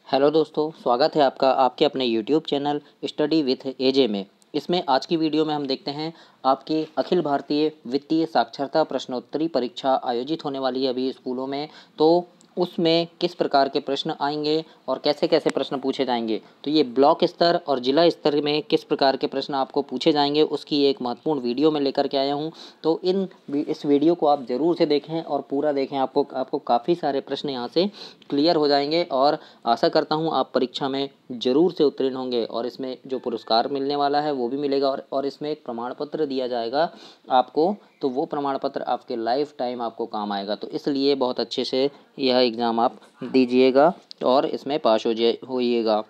Hello दोस्तों, स्वागत है आपका आपके अपने यूट्यूब चैनल स्टडी विथ एजे में। इसमें आज की वीडियो में हम देखते हैं आपकी अखिल भारतीय वित्तीय साक्षरता प्रश्नोत्तरी परीक्षा आयोजित होने वाली है अभी स्कूलों में। तो उसमें किस प्रकार के प्रश्न आएंगे और कैसे कैसे प्रश्न पूछे जाएंगे, तो ये ब्लॉक स्तर और जिला स्तर में किस प्रकार के प्रश्न आपको पूछे जाएंगे उसकी एक महत्वपूर्ण वीडियो में लेकर के आया हूँ। तो इस वीडियो को आप ज़रूर से देखें और पूरा देखें, आपको काफ़ी सारे प्रश्न यहाँ से क्लियर हो जाएंगे और आशा करता हूँ आप परीक्षा में ज़रूर से उत्तीर्ण होंगे। और इसमें जो पुरस्कार मिलने वाला है वो भी मिलेगा और इसमें एक प्रमाण पत्र दिया जाएगा आपको, तो वो प्रमाण पत्र आपके लाइफ टाइम आपको काम आएगा। तो इसलिए बहुत अच्छे से यह एग्ज़ाम आप दीजिएगा और इसमें पास होइएगा।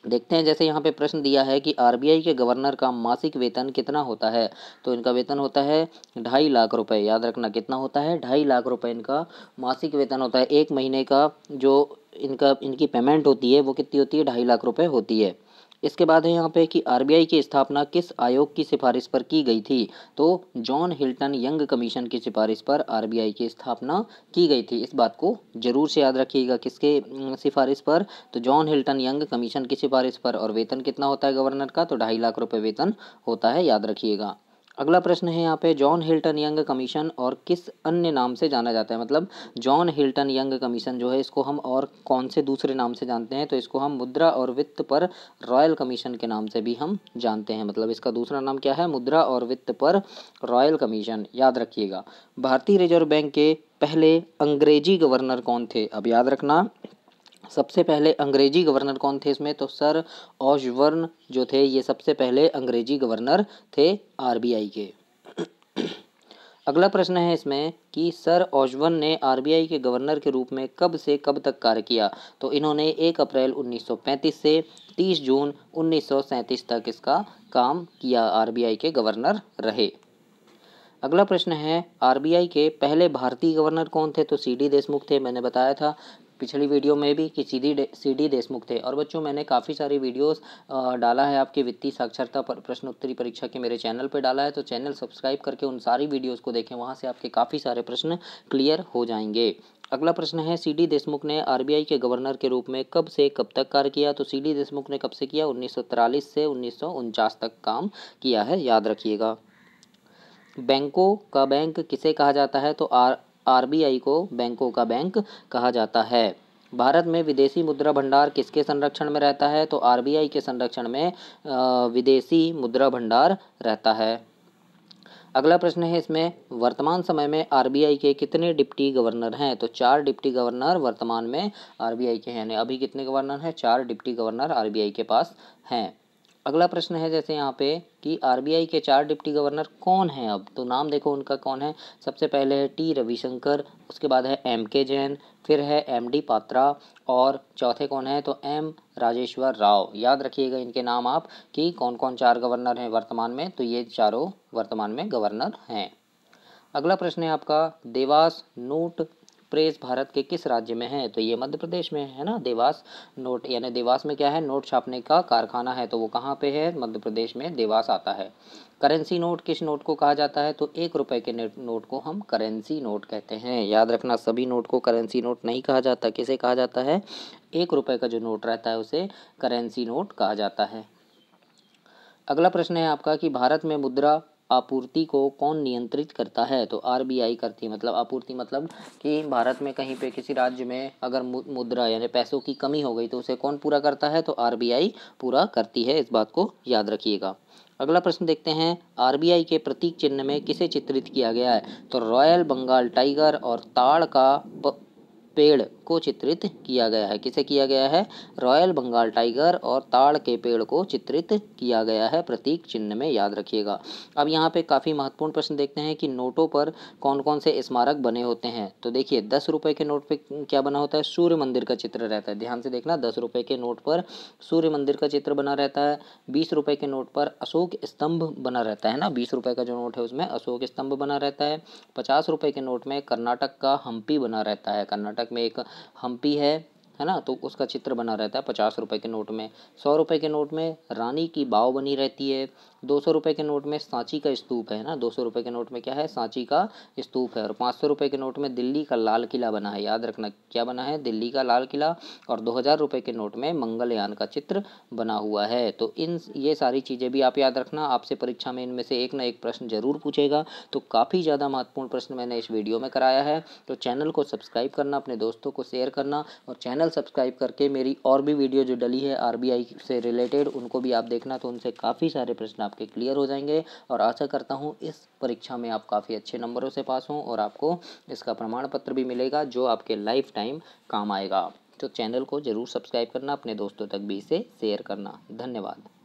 देखते हैं, जैसे यहाँ पे प्रश्न दिया है कि आरबीआई के गवर्नर का मासिक वेतन कितना होता है। तो इनका वेतन होता है 2.5 लाख रुपए। याद रखना कितना होता है, 2.5 लाख रुपए इनका मासिक वेतन होता है। एक महीने का जो इनकी पेमेंट होती है वो कितनी होती है, 2.5 लाख रुपए होती है। इसके बाद है यहाँ पे कि आरबीआई की स्थापना किस आयोग की सिफारिश पर की गई थी। तो जॉन हिल्टन यंग कमीशन की सिफारिश पर आरबीआई की स्थापना की गई थी। इस बात को जरूर से याद रखिएगा, किसके सिफारिश पर, तो जॉन हिल्टन यंग कमीशन की सिफारिश पर। और वेतन कितना होता है गवर्नर का, तो 2.5 लाख रुपए वेतन होता है, याद रखिएगा। अगला प्रश्न है यहाँ पे, जॉन हिल्टन यंग कमीशन और किस अन्य नाम से जाना जाता है। मतलब जॉन हिल्टन यंग कमीशन जो है इसको हम और कौन से दूसरे नाम से जानते हैं, तो इसको हम मुद्रा और वित्त पर रॉयल कमीशन के नाम से भी हम जानते हैं। मतलब इसका दूसरा नाम क्या है, मुद्रा और वित्त पर रॉयल कमीशन, याद रखिएगा। भारतीय रिजर्व बैंक के पहले अंग्रेजी गवर्नर कौन थे। अब याद रखना, सबसे पहले अंग्रेजी गवर्नर कौन थे इसमें, तो सर ऑशबर्न जो थे ये सबसे पहले अंग्रेजी गवर्नर थे आरबीआई के। अगला प्रश्न है इसमें कि सर ऑशबर्न ने आरबीआई के गवर्नर के रूप में कब से कब तक कार्य किया। तो इन्होंने 1 अप्रैल 1935 से 30 जून 1937 तक इसका काम किया, आरबीआई के गवर्नर रहे। अगला प्रश्न है, आरबीआई के पहले भारतीय गवर्नर कौन थे। तो सीडी देशमुख थे। मैंने बताया था पिछली वीडियो में भी कि सीडी देशमुख थे। और बच्चों मैंने काफ़ी सारी वीडियोस डाला है आपके वित्तीय साक्षरता पर प्रश्नोत्तरी परीक्षा के मेरे चैनल पर डाला है। तो चैनल सब्सक्राइब करके उन सारी वीडियोज़ को देखें, वहाँ से आपके काफ़ी सारे प्रश्न क्लियर हो जाएंगे। अगला प्रश्न है, सीडी देशमुख ने आरबीआई के गवर्नर के रूप में कब से कब तक कार्य किया। तो सीडी देशमुख ने कब से किया, 1943 से 1949 तक काम किया है, याद रखिएगा। बैंकों का बैंक किसे कहा जाता है। तो आरबीआई को बैंकों का बैंक कहा जाता है। भारत में विदेशी मुद्रा भंडार किसके संरक्षण में रहता है। तो आरबीआई के संरक्षण में विदेशी मुद्रा भंडार रहता है। अगला प्रश्न है इसमें, वर्तमान समय में आरबीआई के कितने डिप्टी गवर्नर हैं। तो 4 डिप्टी गवर्नर वर्तमान में आरबीआई के हैं। अभी कितने गवर्नर हैं, 4 डिप्टी गवर्नर आरबीआई के पास हैं। अगला प्रश्न है जैसे यहाँ पे कि आरबीआई के 4 डिप्टी गवर्नर कौन हैं। अब तो नाम देखो उनका कौन है। सबसे पहले है टी रविशंकर, उसके बाद है एम के जैन, फिर है एम डी पात्रा और चौथे कौन है, तो एम राजेश्वर राव। याद रखिएगा इनके नाम आप कि कौन कौन 4 गवर्नर हैं वर्तमान में। तो ये चारों वर्तमान में गवर्नर हैं। अगला प्रश्न है आपका, देवास नोट प्रेस भारत के किस राज्य में है। तो ये मध्य प्रदेश में है ना। देवास नोट यानी देवास में क्या है, नोट छापने का कारखाना है। तो वो कहाँ पे है, मध्य प्रदेश में देवास आता है। करेंसी नोट किस नोट को कहा जाता है। तो 1 रुपए के नोट को हम करेंसी नोट कहते हैं। याद रखना, सभी नोट को करेंसी नोट नहीं कहा जाता। किसे कहा जाता है, 1 रुपए का जो नोट रहता है उसे करेंसी नोट कहा जाता है। अगला प्रश्न है आपका कि भारत में मुद्रा आपूर्ति को कौन नियंत्रित करता है। तो आरबीआई करती है। मतलब आपूर्ति मतलब कि भारत में कहीं पे किसी राज्य में अगर मुद्रा यानी पैसों की कमी हो गई तो उसे कौन पूरा करता है, तो आरबीआई पूरा करती है। इस बात को याद रखिएगा। अगला प्रश्न देखते हैं, आरबीआई के प्रतीक चिन्ह में किसे चित्रित किया गया है। तो रॉयल बंगाल टाइगर और ताड़ का पेड़ को चित्रित किया गया है। किसे किया गया है, रॉयल बंगाल टाइगर और ताड़ के पेड़ को चित्रित किया गया है प्रतीक चिन्ह में, याद रखिएगा। अब यहाँ पे काफ़ी महत्वपूर्ण प्रश्न देखते हैं कि नोटों पर कौन कौन से स्मारक बने होते हैं। तो देखिए 10 रुपए के नोट पे क्या बना होता है, सूर्य मंदिर का चित्र रहता है। ध्यान से देखना, 10 रुपए के नोट पर सूर्य मंदिर का चित्र बना रहता है। 20 रुपए के नोट पर अशोक स्तंभ बना रहता है ना। 20 रुपए का जो नोट है उसमें अशोक स्तंभ बना रहता है। 50 रुपए के नोट में कर्नाटक का हम्पी बना रहता है। कर्नाटक में एक हम्पी है है ना, तो उसका चित्र बना रहता है 50 रुपये के नोट में। 100 रुपये के नोट में रानी की बाव बनी रहती है। 200 रुपये के नोट में सांची का स्तूप है ना, 200 रुपये के नोट में क्या है, सांची का स्तूप है। और 500 रुपये के नोट में दिल्ली का लाल किला बना है, याद रखना क्या बना है, दिल्ली का लाल किला। और 2000 रुपये के नोट में मंगलयान का चित्र बना हुआ है। तो ये सारी चीज़ें भी आप याद रखना, आपसे परीक्षा में इनमें से एक ना एक प्रश्न जरूर पूछेगा। तो काफ़ी ज़्यादा महत्वपूर्ण प्रश्न मैंने इस वीडियो में कराया है। तो चैनल को सब्सक्राइब करना, अपने दोस्तों को शेयर करना, और चैनल सब्सक्राइब करके मेरी और भी वीडियो जो डली है आरबीआई से रिलेटेड उनको भी आप देखना, तो उनसे काफ़ी सारे प्रश्न आपके क्लियर हो जाएंगे। और आशा करता हूँ इस परीक्षा में आप काफ़ी अच्छे नंबरों से पास हों और आपको इसका प्रमाण पत्र भी मिलेगा जो आपके लाइफ टाइम काम आएगा। तो चैनल को ज़रूर सब्सक्राइब करना, अपने दोस्तों तक भी इसे शेयर करना। धन्यवाद।